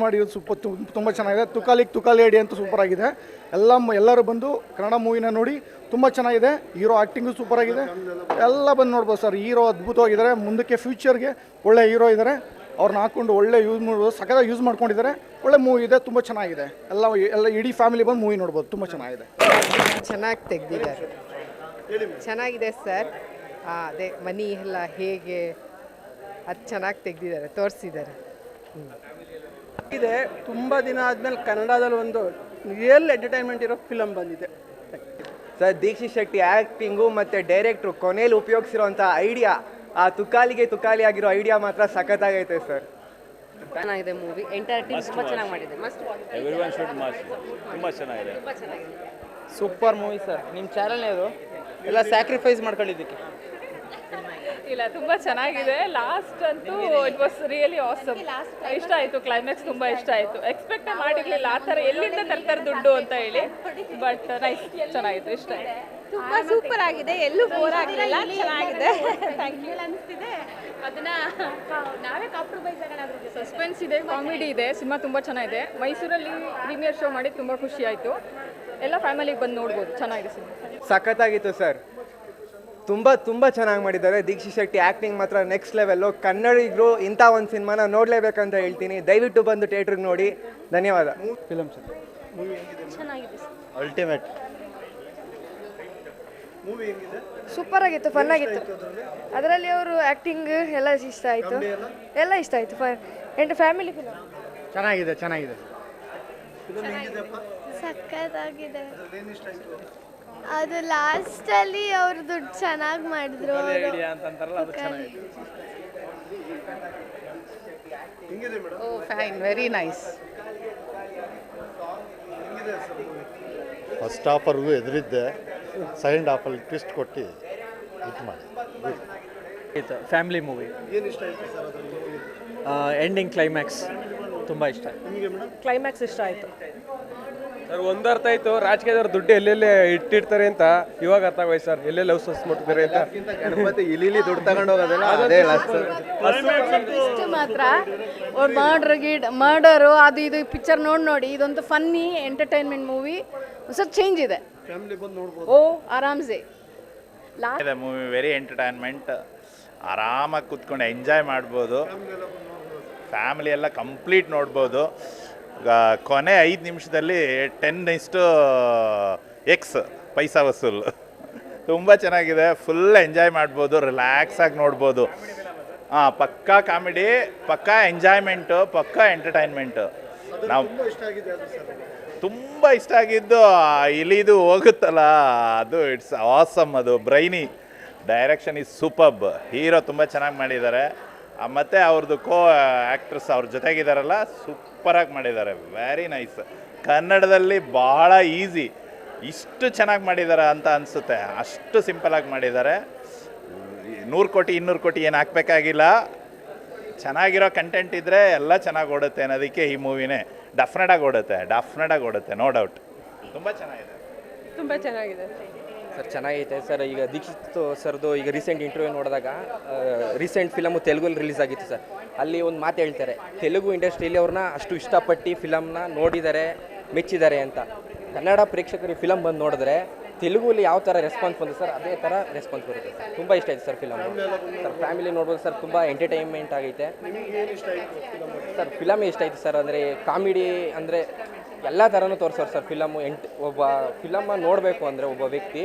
ಮಾಡಿರೋದು ಸೂಪರ್, ತುಂಬ ಚೆನ್ನಾಗಿದೆ. ತುಕಾಲಿ ಅಡಿ ಅಂತೂ ಸೂಪರ್ ಆಗಿದೆ. ಎಲ್ಲರೂ ಬಂದು ಕನ್ನಡ ಮೂವಿನ ನೋಡಿ ತುಂಬ ಚೆನ್ನಾಗಿದೆ. ಹೀರೋ ಆ್ಯಕ್ಟಿಂಗು ಸೂಪರ್ ಆಗಿದೆ. ಎಲ್ಲ ಬಂದು ನೋಡ್ಬೋದು ಸರ್. ಹೀರೋ ಅದ್ಭುತವಾಗಿದ್ದಾರೆ. ಮುಂದಕ್ಕೆ ಫ್ಯೂಚರ್ಗೆ ಒಳ್ಳೆ ಹೀರೋ ಇದ್ದಾರೆ. ಅವ್ರನ್ನ ಹಾಕ್ಕೊಂಡು ಒಳ್ಳೆ ಯೂಸ್ ಮಾಡ್ಬೋದು, ಸಖತ್ತಾಗಿ ಯೂಸ್ ಮಾಡ್ಕೊಂಡಿದ್ದಾರೆ. ಒಳ್ಳೆ ಮೂವಿ ಇದೆ, ತುಂಬ ಚೆನ್ನಾಗಿದೆ. ಎಲ್ಲ ಇಡೀ ಫ್ಯಾಮಿಲಿ ಬಂದು ಮೂವಿ ನೋಡ್ಬೋದು, ತುಂಬ ಚೆನ್ನಾಗಿದೆ. ಚೆನ್ನಾಗಿ ತೆಗೆದಿದ್ದಾರೆ, ಚೆನ್ನಾಗಿದೆ ಸರ್. ಅದೇ ಮನಿ ಎಲ್ಲ ಹೇಗೆ ಅದು ಚೆನ್ನಾಗಿ ತೆಗೆದಿದ್ದಾರೆ, ತೋರಿಸಿದ್ದಾರೆ. ಇದೆ ತುಂಬ ದಿನ ಆದಮೇಲೆ ಕನ್ನಡದಲ್ಲಿ ಒಂದು ರಿಯಲ್ ಎಂಟರ್ಟೈನ್ಮೆಂಟ್ ಇರೋ ಫಿಲಮ್ ಬಂದಿದೆ ಸರ್. ದೀಕ್ಷಿತ್ ಶೆಟ್ಟಿ ಆ್ಯಕ್ಟಿಂಗು ಮತ್ತು ಡೈರೆಕ್ಟ್ರು ಕೊನೆಯಲ್ಲಿ ಉಪಯೋಗಿಸಿರೋಂಥ ಐಡಿಯಾ, ಆ ತುಕಾಲಿ ಆಗಿರೋ ಐಡಿಯಾ ಮಾತ್ರ ಸಖತ್ತಾಗೈತೆ ಸರ್. ಚೆನ್ನಾಗಿದೆ ಮೂವಿ, ಎಂಟೈರ್ ಟೀಮ್ ತುಂಬ ಚೆನ್ನಾಗಿ ಮಾಡಿದೆ. Must everyone should must. ತುಂಬ ಚೆನ್ನಾಗಿದೆ. Super movie sir. ನಿಮ್ಮ ಚಾನಲ್ನೇ ಅದು ಎಲ್ಲ ಸ್ಯಾಕ್ರಿಫೈಸ್ ಮಾಡ್ಕೊಂಡಿದ್ದಕ್ಕೆ. ಇಲ್ಲ, ತುಂಬ ಚೆನ್ನಾಗಿದೆ. ಲಾಸ್ಟ್ ಅಂತೂ ಇಟ್ ವಾಸ್ ರಿಯಲಿ ಆಸಮ್. ಇಷ್ಟ ಆಯಿತು, ಕ್ಲೈಮ್ಯಾಕ್ಸ್ ತುಂಬ ಇಷ್ಟ ಆಯಿತು. ಎಕ್ಸ್ಪೆಕ್ಟೇ ಮಾಡಿರಲಿಲ್ಲ ಆ ಥರ ಎಲ್ಲಿಂದ ತರ್ತಾರೆ ದುಡ್ಡು ಅಂತ ಹೇಳಿ. ಬಟ್ ನೈಸ್, ಚೆನ್ನಾಗಿತ್ತು, ಇಷ್ಟ ಆಯಿತು. ತುಂಬ ಸೂಪರ್ ಆಗಿದೆ, ಎಲ್ಲೂ ಬೋರ್ ಆಗಲಿಲ್ಲ, ಚೆನ್ನಾಗಿದೆ. ಥ್ಯಾಂಕ್ ಯು ಅನಿಸ್ತಿದೆ. ಅದನ್ನ ನಾವೇ ಕಾಂಪ್ರಮೈಸ್ ಆಗೋಣ. ಸಸ್ಪೆನ್ಸ್ ಇದೆ, ಕಾಮಿಡಿ ಇದೆ, ಸಿನಿಮಾ ತುಂಬ ಚೆನ್ನಾಗಿದೆ. ಮೈಸೂರಲ್ಲಿ ಪ್ರೀಮಿಯರ್ ಶೋ ಮಾಡಿ ತುಂಬ ಖುಷಿ ಆಯಿತು. ಎಲ್ಲ ಫ್ಯಾಮಿಲಿಗೆ ಬಂದು ನೋಡ್ಬೋದು, ಚೆನ್ನಾಗಿದೆ ಸಿನಿಮಾ. ಸಖತ್ತಾಗಿತ್ತು ಸರ್. ತುಂಬ ಚೆನ್ನಾಗಿ ಮಾಡಿದ್ದಾರೆ. ದೀಕ್ಷಿತ್ ಶೆಟ್ಟಿ ಆ್ಯಕ್ಟಿಂಗ್ ಮಾತ್ರ ನೆಕ್ಸ್ಟ್ ಲೆವೆಲ್ಲು. ಕನ್ನಡಿಗರು ಇಂಥ ಒಂದು ಸಿನಿಮಾನ ನೋಡಲೇಬೇಕಂತ ಹೇಳ್ತೀನಿ. ದಯವಿಟ್ಟು ಬಂದು ಥಿಯೇಟ್ರಿಗೆ ನೋಡಿ. ಧನ್ಯವಾದ. ಫಿಲಮ್ ಚೆನ್ನಾಗಿದೆ, ಅಲ್ಟಿಮೇಟ್ ಸೂಪರ್ ಆಗಿತ್ತು, ಫನ್ ಆಗಿತ್ತು. ಅದರಲ್ಲಿ ಅವರು ಆ್ಯಕ್ಟಿಂಗ್ ಎಲ್ಲ ಇಷ್ಟ ಆಯಿತು, ಎಲ್ಲ ಇಷ್ಟ ಆಯಿತು. ಫ್ಯಾಮಿಲಿ ಫಿಲಮ್ ಚೆನ್ನಾಗಿದೆ. ಸಕ್ಕತ್ತಾಗಿದೆ. ಅದು ಲಾಸ್ಟಲ್ಲಿ ಅವರು ದುಡ್ಡು ಚೆನ್ನಾಗಿ ಮಾಡಿದ್ರು. Fine, very nice. ಫಸ್ಟ್ ಹಾಫರ್ಗೂ ಎದುರಿದ್ದೆ, ಸೆಕೆಂಡ್ ಹಾಫಲ್ಲಿ ಟ್ವಿಸ್ಟ್ ಕೊಟ್ಟು ಇದು ಮಾಡಿ. Family movie. ಎಂಡಿಂಗ್ ಕ್ಲೈಮ್ಯಾಕ್ಸ್ ತುಂಬ ಇಷ್ಟ. ಕ್ಲೈಮ್ಯಾಕ್ಸ್ ಇಷ್ಟ ಆಯಿತು ಸರ್. ಒಂದು ಅರ್ಥ ಆಯಿತು, ರಾಜಕೀಯದವ್ರು ದುಡ್ಡು ಎಲ್ಲೆಲ್ಲೇ ಇಟ್ಟಿರ್ತಾರೆ ಅಂತ. ಇವಾಗ ಅರ್ಥ ಆಗೋಯ್ತು ಸರ್, ಎಲ್ಲೆಲ್ಲ ಲವ್ ಮಾಡ್ತಾರೆ ಅಂತ. ಗಣಪತಿ ಇಲ್ಲಿ ದುಡ್ಡು ತಗೊಂಡು ಹೋಗೋದಲ್ಲ, ಅದೇ ಇಷ್ಟು ಮಾತ್ರ ಮರ್ಡರು ಅದು ಇದು ಪಿಕ್ಚರ್ ನೋಡಿ ಇದೊಂದು ಫನ್ನಿ ಎಂಟರ್ಟೈನ್ಮೆಂಟ್ ಮೂವಿ. ಹೊಸ ಚೇಂಜ್ ಇದೆ, ಆರಾಮ್ಸೆ. Movie very entertainment. ಆರಾಮಾಗಿ ಕೂತ್ಕೊಂಡು ಎಂಜಾಯ್ ಮಾಡ್ಬೋದು. ಫ್ಯಾಮಿಲಿ ಎಲ್ಲ ಕಂಪ್ಲೀಟ್ ನೋಡ್ಬೋದು. ಕೊನೆ 5 ನಿಮಿಷದಲ್ಲಿ 10:X ಪೈಸಾ ವಸೂಲ್. ತುಂಬ ಚೆನ್ನಾಗಿದೆ, ಫುಲ್ ಎಂಜಾಯ್ ಮಾಡ್ಬೋದು, ರಿಲ್ಯಾಕ್ಸಾಗಿ ನೋಡ್ಬೋದು. ಪಕ್ಕಾ ಕಾಮಿಡಿ, ಪಕ್ಕಾ ಎಂಜಾಯ್ಮೆಂಟು, ಪಕ್ಕಾ ಎಂಟರ್ಟೈನ್ಮೆಂಟು. ನಾವು ತುಂಬ ಇಷ್ಟ ಆಗಿದ್ದು ಇಲಿದು ಹೋಗುತ್ತಲ್ಲ, ಅದು ಇಟ್ಸ್ ಆಸಮ್. ಅದು brainy. Direction is superb. Hero ತುಂಬ ಚೆನ್ನಾಗಿ ಮಾಡಿದ್ದಾರೆ. ಮತ್ತು ಅವ್ರದ್ದು ಆ್ಯಕ್ಟ್ರಸ್ ಅವ್ರ ಜೊತೆಗಿದ್ದಾರಲ್ಲ, ಸೂಪರಾಗಿ ಮಾಡಿದ್ದಾರೆ. Very nice. ಕನ್ನಡದಲ್ಲಿ ಬಹಳ ಈಸಿ. ಇಷ್ಟು ಚೆನ್ನಾಗಿ ಮಾಡಿದ್ದಾರೆ ಅಂತ ಅನಿಸುತ್ತೆ. ಅಷ್ಟು ಸಿಂಪಲಾಗಿ ಮಾಡಿದ್ದಾರೆ. 100 ಕೋಟಿ 200 ಕೋಟಿ ಏನು ಹಾಕಬೇಕಾಗಿಲ್ಲ. ಚೆನ್ನಾಗಿರೋ ಕಂಟೆಂಟ್ ಇದ್ದರೆ ಎಲ್ಲ ಚೆನ್ನಾಗಿ ಓಡುತ್ತೆ ಅನ್ನೋದಕ್ಕೆ ಈ ಮೂವಿನೇ ಡೆಫಿನೆಟಾಗಿ ಓಡುತ್ತೆ, ನೋ ಡೌಟ್. ತುಂಬ ಚೆನ್ನಾಗಿದೆ. ಸರ್ ಚೆನ್ನಾಗೈತೆ ಸರ್. ಈಗ ದೀಕ್ಷಿತ್ ಸರ್ದು ಈಗ ರೀಸೆಂಟ್ ಇಂಟರ್ವ್ಯೂ ನೋಡಿದಾಗ, ರೀಸೆಂಟ್ ಫಿಲಮು ತೆಲುಗಲ್ಲಿ ರಿಲೀಸ್ ಆಗಿತ್ತು ಸರ್. ಅಲ್ಲಿ ಒಂದು ಮಾತು ಹೇಳ್ತಾರೆ, ತೆಲುಗು ಇಂಡಸ್ಟ್ರಿಯಲ್ಲಿ ಅವ್ರನ್ನ ಅಷ್ಟು ಇಷ್ಟಪಟ್ಟು ಫಿಲಮ್ನ ನೋಡಿದ್ದಾರೆ, ಮೆಚ್ಚಿದ್ದಾರೆ ಅಂತ. ಕನ್ನಡ ಪ್ರೇಕ್ಷಕರು ಈ ಫಿಲಮ್ ಬಂದು ನೋಡಿದ್ರೆ ತೆಲುಗುಲಿ ಯಾವ ಥರ ರೆಸ್ಪಾನ್ಸ್ ಬಂದು ಸರ್, ಅದೇ ಥರ ರೆಸ್ಪಾನ್ಸ್ ಬರುತ್ತೆ ಸರ್. ತುಂಬ ಇಷ್ಟ ಆಯ್ತು ಸರ್ ಫಿಲಮ್ ಸರ್. ಫ್ಯಾಮಿಲಿ ನೋಡ್ಬೋದು ಸರ್, ತುಂಬ ಎಂಟರ್ಟೈನ್ಮೆಂಟ್ ಆಗೈತೆ ಸರ್. ಫಿಲಮೇ ಇಷ್ಟ ಆಯಿತು ಸರ್. ಅಂದರೆ ಕಾಮಿಡಿ ಅಂದರೆ ಎಲ್ಲ ಥರನೂ ತೋರಿಸೋರು ಸರ್ ಫಿಲಮು. ಒಬ್ಬ ಫಿಲಮ್ಮ ನೋಡಬೇಕು ಅಂದರೆ ಒಬ್ಬ ವ್ಯಕ್ತಿ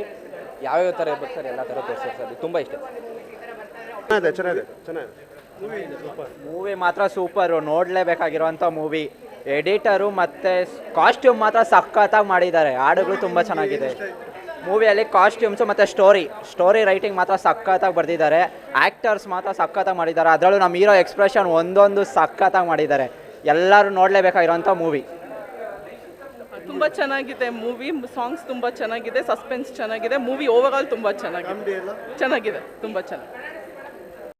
ಯಾವ್ಯಾವ ಥರ ಇರ್ಬೇಕು ಸರ್, ಎಲ್ಲ ಥರ ತೋರಿಸೋರು ಸರ್. ತುಂಬ ಇಷ್ಟ. ಚೆನ್ನಾಗಿದೆ. ಮೂವಿ ಮಾತ್ರ ಸೂಪರು, ನೋಡಲೇಬೇಕಾಗಿರೋಂಥ ಮೂವಿ. ಎಡಿಟರು ಮತ್ತು ಕಾಸ್ಟ್ಯೂಮ್ ಮಾತ್ರ ಸಖತ್ತಾಗಿ ಮಾಡಿದ್ದಾರೆ. ಹಾಡುಗಳು ತುಂಬ ಚೆನ್ನಾಗಿದೆ ಮೂವಿಯಲ್ಲಿ. ಕಾಸ್ಟ್ಯೂಮ್ಸು ಮತ್ತು ಸ್ಟೋರಿ ರೈಟಿಂಗ್ ಮಾತ್ರ ಸಖತ್ತಾಗಿ ಬರೆದಿದ್ದಾರೆ. ಆ್ಯಕ್ಟರ್ಸ್ ಮಾತ್ರ ಸಖತ್ತಾಗಿ ಮಾಡಿದ್ದಾರೆ. ಅದರಲ್ಲೂ ನಮ್ಮ ಹೀರೋ ಎಕ್ಸ್ಪ್ರೆಷನ್ ಒಂದೊಂದು ಸಖತ್ತಾಗಿ ಮಾಡಿದ್ದಾರೆ. ಎಲ್ಲರೂ ನೋಡಲೇಬೇಕಾಗಿರೋಂಥ ಮೂವಿ. ತುಂಬ ಚೆನ್ನಾಗಿದೆ ಮೂವಿ. ಸಾಂಗ್ಸ್ ತುಂಬ ಚೆನ್ನಾಗಿದೆ, ಸಸ್ಪೆನ್ಸ್ ಚೆನ್ನಾಗಿದೆ. ಮೂವಿ ಓವರ್ ಆಲ್ ತುಂಬ ಚೆನ್ನಾಗಿದೆ, ತುಂಬ ಚೆನ್ನಾಗಿ.